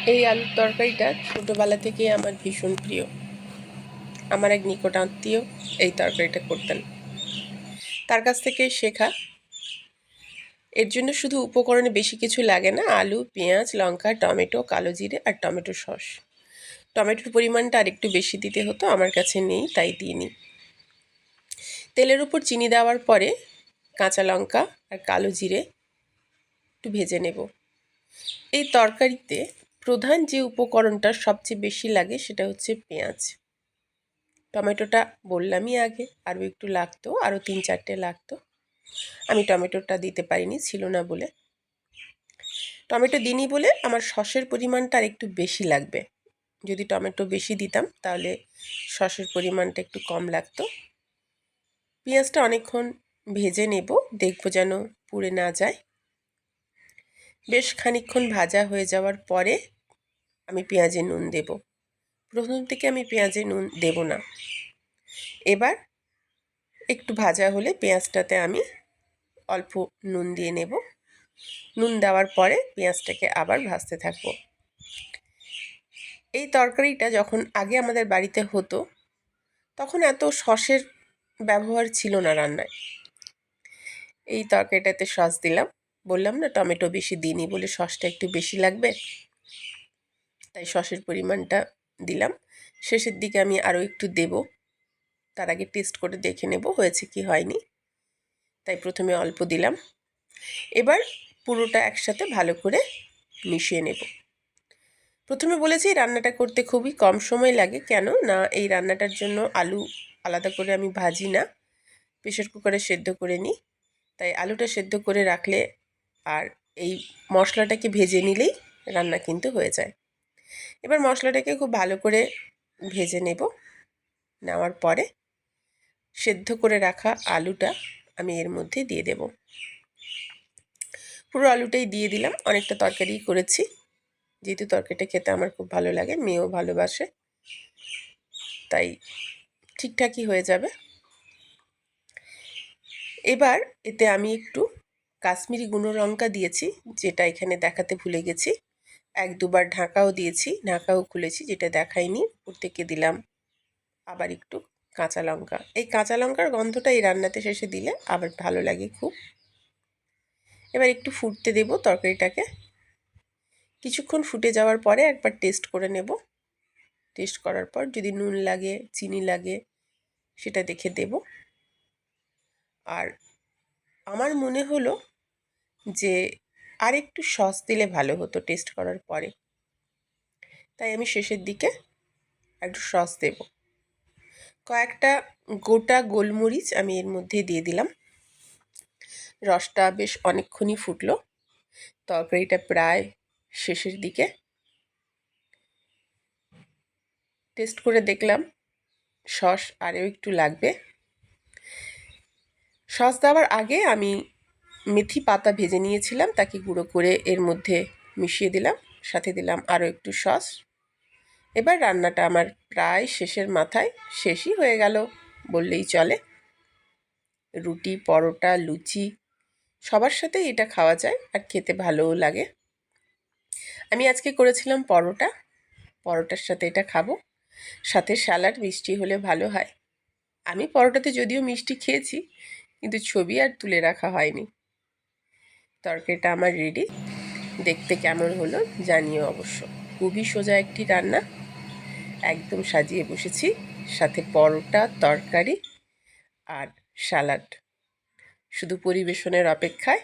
এই আলুর তরকারিটা ছোটোবেলা থেকেই আমার ভীষণ প্রিয়। আমার এক নিকট আত্মীয় এই তরকারিটা করতেন, তার কাছ থেকে শেখা। এর জন্য শুধু উপকরণে বেশি কিছু লাগে না, আলু, পেঁয়াজ, লঙ্কা, টমেটো, কালো জিরে আর টমেটো সস। টমেটোর পরিমাণটা আর একটু বেশি দিতে হতো, আমার কাছে নেই তাই দিইনি। তেলের উপর চিনি দেওয়ার পরে কাঁচা লঙ্কা আর কালো জিরে একটু ভেজে নেব। এই তরকারিতে প্রধান যে উপকরণটা সবচেয়ে বেশি লাগে সেটা হচ্ছে পেঁয়াজ। টমেটোটা বললামই আগে, আরও একটু লাগতো, আরও 3-4টে লাগতো। আমি টমেটোটা দিতে পারিনি, ছিল না বলে। টমেটো দিইনি বলে আমার সসের পরিমাণটা আর একটু বেশি লাগবে। যদি টমেটো বেশি দিতাম তাহলে সসের পরিমাণটা একটু কম লাগতো। পেঁয়াজটা অনেকক্ষণ ভেজে নেব, দেখব যেন পুড়ে না যায়। বেশ খানিকক্ষণ ভাজা হয়ে যাওয়ার পরে আমি পেঁয়াজে নুন দেব। প্রথম থেকে আমি পেঁয়াজে নুন দেব না। এবার একটু ভাজা হলে পেঁয়াজটাতে আমি অল্প নুন দিয়ে নেব। নুন দেওয়ার পরে পেঁয়াজটাকে আবার ভাজতে থাকব। এই তরকারিটা যখন আগে আমাদের বাড়িতে হতো তখন এত সসের ব্যবহার ছিল না রান্নায়। এই তরকারিটাতে সস দিলাম, বললাম না টমেটো বেশি দিইনি বলে সসটা একটু বেশি লাগবে, তাই সসের পরিমাণটা দিলাম। শেষের দিকে আমি আরও একটু দেব, তার আগে টেস্ট করে দেখে নেব হয়েছে কি হয়নি, তাই প্রথমে অল্প দিলাম। এবার পুরোটা একসাথে ভালো করে মিশিয়ে নেব। প্রথমে বলেছি রান্নাটা করতে খুবই কম সময় লাগে, কেন না এই রান্নাটার জন্য আলু আলাদা করে আমি ভাজি না, প্রেশার কুকারে সেদ্ধ করে নিই। তাই আলুটা সেদ্ধ করে রাখলে আর এই মশলাটাকে ভেজে নিলেই রান্না কিন্তু হয়ে যায়। এবার মশলাটাকে খুব ভালো করে ভেজে নেব। নেওয়ার পরে সেদ্ধ করে রাখা আলুটা আমি এর মধ্যে দিয়ে দেব। পুরো আলুটাই দিয়ে দিলাম। অনেকটা তরকারি করেছি, যেহেতু তরকারিটা খেতে আমার খুব ভালো লাগে, মেয়েও ভালোবাসে, তাই ঠিকঠাকই হয়ে যাবে। এবার এতে আমি একটু কাশ্মীরি গুঁড়ো লঙ্কা দিয়েছি, যেটা এখানে দেখাতে ভুলে গেছি। 1-2বার ঢাকাও দিয়েছি, ঢাকাও খুলেছি, যেটা দেখাইনি। উপর থেকে দিলাম আবার একটু কাঁচা লঙ্কা। এই কাঁচা লঙ্কার গন্ধটা এই রান্নাতে শেষে দিলে আবার ভালো লাগে খুব। এবার একটু ফুটতে দেব তরকারিটাকে। কিছুক্ষণ ফুটে যাওয়ার পরে একবার টেস্ট করে নেব। টেস্ট করার পর যদি নুন লাগে, চিনি লাগে, সেটা দেখে দেব। আর আমার মনে হলো যে আর একটু সস দিলে ভালো হতো টেস্ট করার পরে, তাই আমি শেষের দিকে একটু সস দেব। কয়েকটা গোটা গোলমরিচ আমি এর মধ্যে দিয়ে দিলাম। রসটা বেশ অনেকক্ষণই ফুটলো, তরকারিটা প্রায় শেষের দিকে। টেস্ট করে দেখলাম সস আরও একটু লাগবে। সস দেওয়ার আগে আমি মেথি পাতা ভেজে নিয়েছিলাম, তাকে গুঁড়ো করে এর মধ্যে মিশিয়ে দিলাম, সাথে দিলাম আরও একটু সস। এবার রান্নাটা আমার প্রায় শেষের মাথায়, শেষই হয়ে গেল বললেই চলে। রুটি, পরোটা, লুচি সবার সাথেই এটা খাওয়া যায় আর খেতে ভালোও লাগে। আমি আজকে করেছিলাম পরোটা, পরোটার সাথে এটা খাবো, সাথে স্যালাড মিষ্টি হলে ভালো হয়। আমি পরোটাতে যদিও মিষ্টি খেয়েছি, কিন্তু ছবি আর তুলে রাখা হয়নি। তরকারিটা আমার রেডি। দেখতে কেমন হলো জানিও অবশ্য। খুবই সোজা একটি রান্না, একদম সাজিয়ে বসেছি, সাথে পরোটা, তরকারি আর স্যালাড। শুধু পরিবেশনের অপেক্ষায়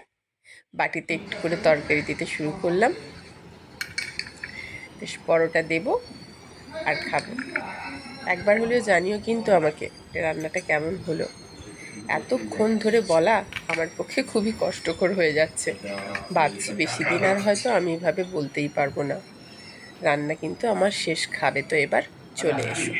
বাটিতে একটু করে তরকারি দিতে শুরু করলাম। বেশ পরোটা দেব আর খাবো। একবার হলেও জানিও কিন্তু আমাকে রান্নাটা কেমন হলো। এতক্ষণ ধরে বলা আমার পক্ষে খুবই কষ্টকর হয়ে যাচ্ছে। ভাবছি বেশি দিন আর হয়তো আমি এভাবে বলতেই পারবো না। রান্না কিন্তু আমার শেষ, খাবে তো এবার চলে এসো।